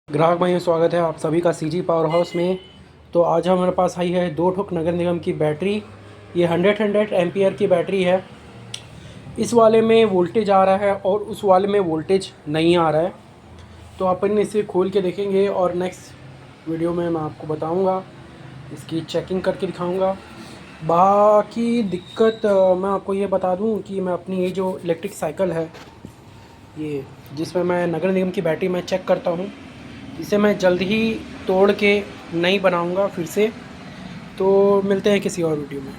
ग्राहक भाइयों, स्वागत है आप सभी का सीजी पावर हाउस में। तो आज हमारे पास आई है 2 ठोक नगर निगम की बैटरी। ये 100 एम्पियर की बैटरी है। इस वाले में वोल्टेज आ रहा है और उस वाले में वोल्टेज नहीं आ रहा है। तो अपन इसे खोल के देखेंगे और नेक्स्ट वीडियो में मैं आपको बताऊंगा, इसकी चेकिंग करके दिखाऊंगा। बाकी दिक्कत मैं आपको ये बता दूं कि मैं अपनी ये जो इलेक्ट्रिक साइकिल है, ये जिसमें मैं नगर निगम की बैटरी में चेक करता हूँ, इसे मैं जल्द ही तोड़ के नई बनाऊंगा फिर से। तो मिलते हैं किसी और वीडियो में।